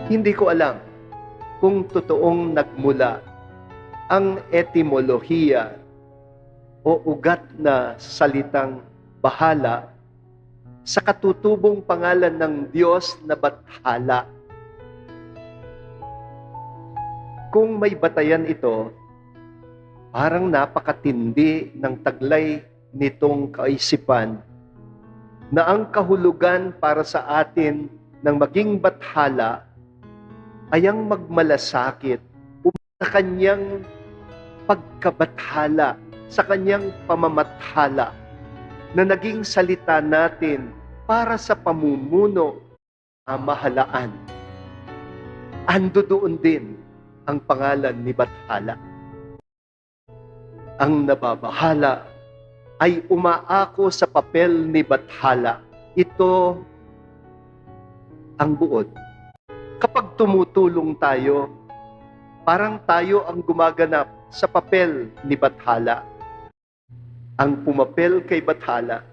Hindi ko alam kung totoong nagmula ang etimolohiya o ugat na salitang bahala sa katutubong pangalan ng Diyos na Bathala. Kung may batayan ito, parang napakatindi ng taglay nitong kaisipan na ang kahulugan para sa atin ng maging bathala ay ang magmalasakit sa kanyang pagkabathala, sa kanyang pamamathala na naging salita natin para sa pamumuno ng mahalaan. Ando doon din ang pangalan ni Bathala. Ang nababahala ay umaako sa papel ni Bathala. Ito ang buod. Kapag tumutulong tayo, parang tayo ang gumaganap sa papel ni Bathala. Ang pumapel kay Bathala,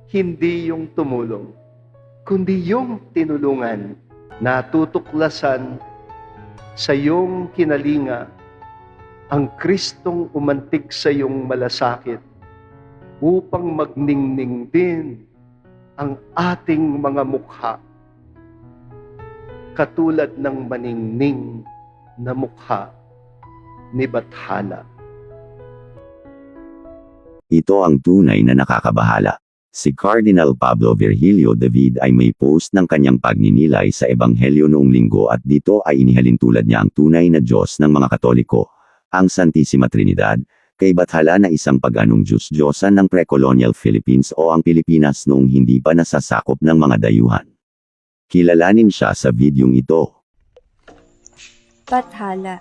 hindi yung tumulong, kundi yung tinulungan na tutuklasan sa iyong kinalinga ang Kristong umantig sa iyong malasakit upang magningning din ang ating mga mukha katulad ng maningning na mukha ni Bathala. Ito ang tunay na nakakabahala. Si Cardinal Pablo Virgilio David ay may post ng kanyang pagninilay sa Ebanghelyo noong linggo at dito ay inihalintulad niya ang tunay na Diyos ng mga Katoliko, ang Santissima Trinidad, kay Bathala na isang paganong Diyos-Diyosan ng pre-colonial Philippines o ang Pilipinas noong hindi pa nasasakop ng mga dayuhan. Kilalanin siya sa videong ito. Bathala.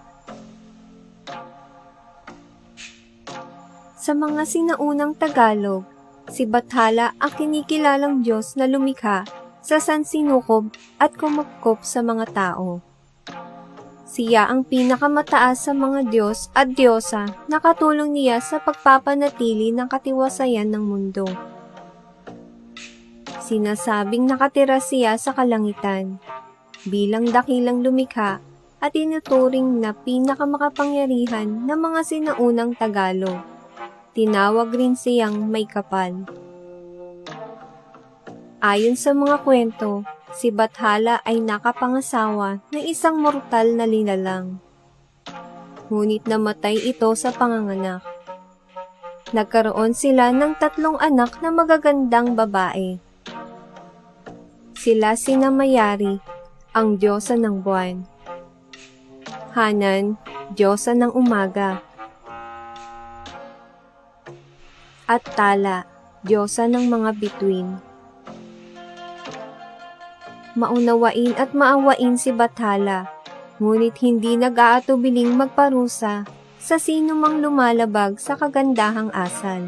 Sa mga sinaunang Tagalog, si Bathala ang kinikilalang Diyos na lumikha sa sansinukob at kumupkop sa mga tao. Siya ang pinakamataas sa mga Diyos at Diyosa na katulong niya sa pagpapanatili ng katiwasayan ng mundo. Sinasabing nakatira siya sa kalangitan bilang dakilang lumikha at tinuturing na pinakamakapangyarihan ng mga sinaunang Tagalog. Tinawag rin siyang may kapal. Ayon sa mga kwento, si Bathala ay nakapangasawa ng isang mortal na linalang. Ngunit namatay ito sa panganganak. Nagkaroon sila ng 3 anak na magagandang babae. Sila sina Mayari, ang diyosa ng buwan. Hanan, diyosa ng umaga. At Tala, diyosa ng mga bituin. Maunawain at maawain si Bathala, ngunit hindi nag-aatubiling magparusa sa sino mang lumalabag sa kagandahang asal.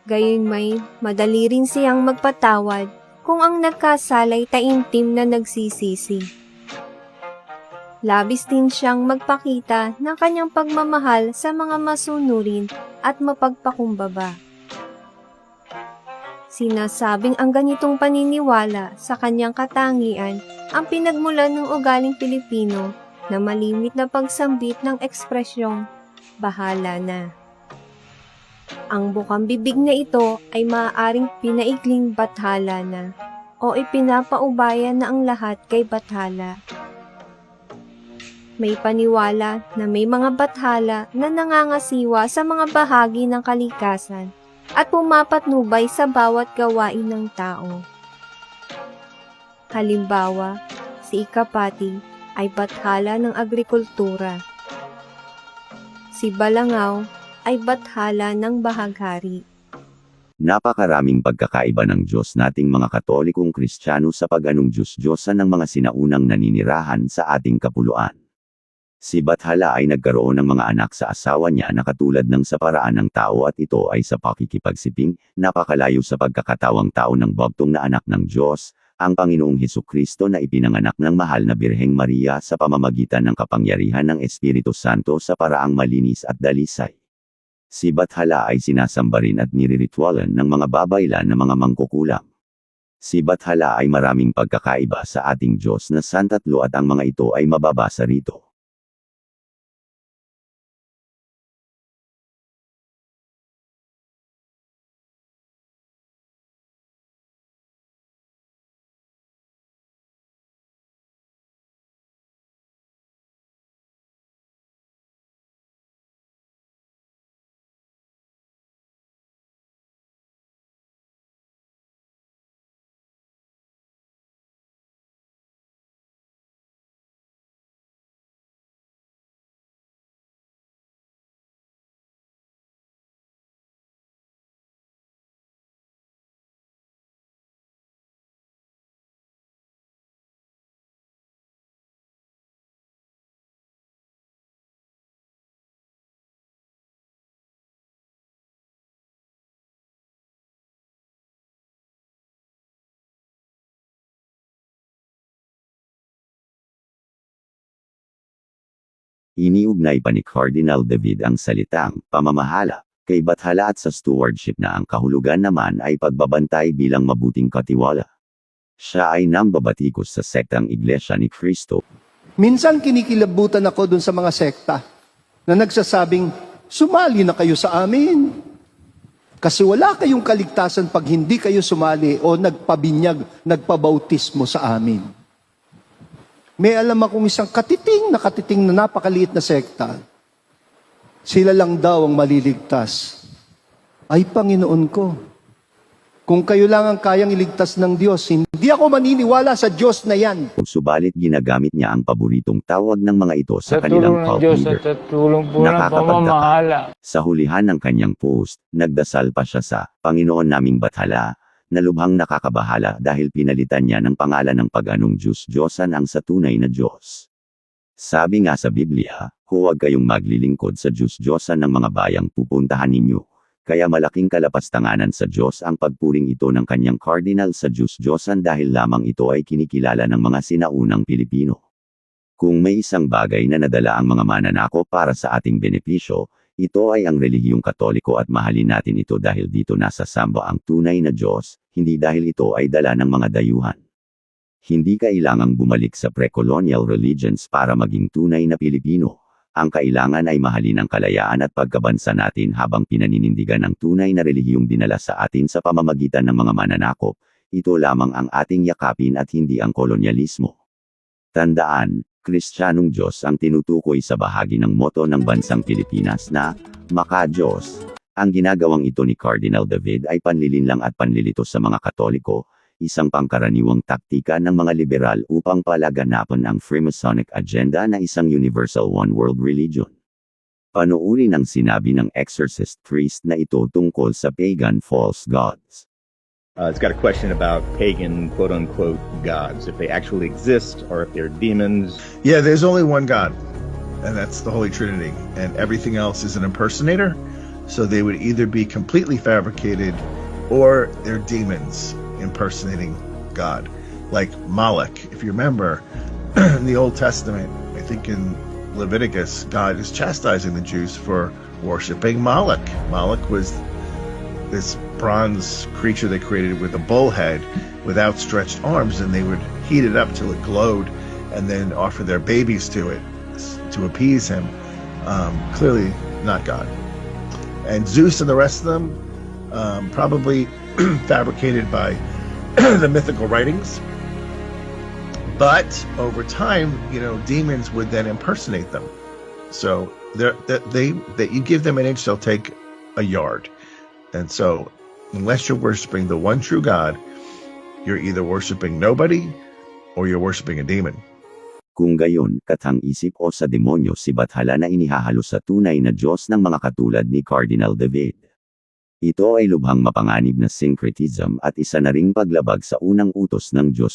Gayunmay, madali rin siyang magpatawad kung ang nagkasalay taimtim na nagsisisi. Labis din siyang magpakita ng kanyang pagmamahal sa mga masunurin at mapagpakumbaba. Sinasabing ang ganitong paniniwala sa kanyang katangian ang pinagmulan ng ugaling Pilipino na malimit na pagsambit ng ekspresyong bahala na. Ang bukang bibig na ito ay maaaring pinaikling Bathala na o ipinapaubaya na ang lahat kay Bathala. May paniwala na may mga Bathala na nangangasiwa sa mga bahagi ng kalikasan at pumapatnubay sa bawat gawain ng tao. Halimbawa, si Ikapati ay Bathala ng agrikultura. Si Balangaw ay Bathala ng bahaghari. Napakaraming pagkakaiba ng Diyos nating mga Katolikong Kristiyano sa paganong Diyos-Diyosan ng mga sinaunang naninirahan sa ating kapuluan. Si Bathala ay nagkaroon ng mga anak sa asawa niya na katulad ng sa paraan ng tao at ito ay sa pakikipagsiping, napakalayo sa pagkakatawang tao ng bagtong na anak ng Diyos, ang Panginoong Hesukristo na ipinanganak ng mahal na Birheng Maria sa pamamagitan ng kapangyarihan ng Espiritu Santo sa paraang malinis at dalisay. Si Bathala ay sinasamba rin at niriritualan ng mga babaylan na mga mangkukulam. Si Bathala ay maraming pagkakaiba sa ating Diyos na santatlo at ang mga ito ay mababasa rito. Iniugnay pa ni Cardinal David ang salitang pamamahala kay Bathala at sa stewardship na ang kahulugan naman ay pagbabantay bilang mabuting katiwala. Siya ay nambabatikos sa sektang Iglesia ni Cristo. Minsan kinikilabutan ako dun sa mga sekta na nagsasabing, sumali na kayo sa amin. Kasi wala kayong kaligtasan pag hindi kayo sumali o nagpabinyag, nagpabautismo sa amin. May alam akong isang katiting na napakaliit na sekta. Sila lang daw ang maliligtas. Ay, Panginoon ko, kung kayo lang ang kayang iligtas ng Diyos, hindi ako maniniwala sa Diyos na yan. Subalit ginagamit niya ang paboritong tawag ng mga ito sa kanilang cult Diyos leader. at tulong po ng Nakakapagtaka. pamamahala. Sa hulihan ng kanyang post, nagdasal pa siya sa Panginoon naming Bathala, na lubhang nakakabahala dahil pinalitan niya ng pangalan ng paganong Diyos-Diyosan ang sa tunay na Diyos. Sabi nga sa Biblia, huwag kayong maglilingkod sa Diyos-Diyosan ng mga bayang pupuntahan ninyo. Kaya malaking kalapastanganan sa Diyos ang pagpuring ito ng kanyang cardinal sa Diyos-Diyosan dahil lamang ito ay kinikilala ng mga sinaunang Pilipino. Kung may isang bagay na nadala ang mga mananakop para sa ating benepisyo, ito ay ang relihiyong Katoliko at mahalin natin ito dahil dito nasasamba ang tunay na Diyos, hindi dahil ito ay dala ng mga dayuhan. Hindi kailangang bumalik sa pre-colonial religions para maging tunay na Pilipino. Ang kailangan ay mahalin ang kalayaan at pagkabansa natin habang pinaninindigan ang tunay na relihiyong dinala sa atin sa pamamagitan ng mga mananakop. Ito lamang ang ating yakapin at hindi ang kolonyalismo. Tandaan, Kristiyanong Diyos ang tinutukoy sa bahagi ng moto ng bansang Pilipinas na, Maka-Diyos. Ang ginagawang ito ni Cardinal David ay panlilinlang at panlilito sa mga Katoliko, isang pangkaraniwang taktika ng mga liberal upang palaganapan ang Freemasonic agenda na isang universal one-world religion. Panuuri ng sinabi ng exorcist priest na ito tungkol sa pagan false gods. It's got a question about pagan, quote-unquote, gods, if they actually exist or if they're demons. Yeah, there's only one God, and that's the Holy Trinity, and everything else is an impersonator, so they would either be completely fabricated or they're demons impersonating God. Like Moloch, if you remember, in the Old Testament, I think in Leviticus, God is chastising the Jews for worshiping Moloch. Moloch was this bronze creature they created with a bull head with outstretched arms, and they would heat it up till it glowed and then offer their babies to it to appease him. Clearly not God. And Zeus and the rest of them, probably fabricated by the mythical writings. But over time, demons would then impersonate them. So that you give them an inch, they'll take a yard. And so, unless you're worshiping the one true God, you're either worshiping nobody or you're worshiping a demon. Kung gayon, katang-isip o sa demonyo si Bathala na inihahalo sa tunay na Diyos ng mga katulad ni Cardinal David. Ito ay lubhang mapanganib na syncretism at isa na ring paglabag sa unang utos ng Diyos.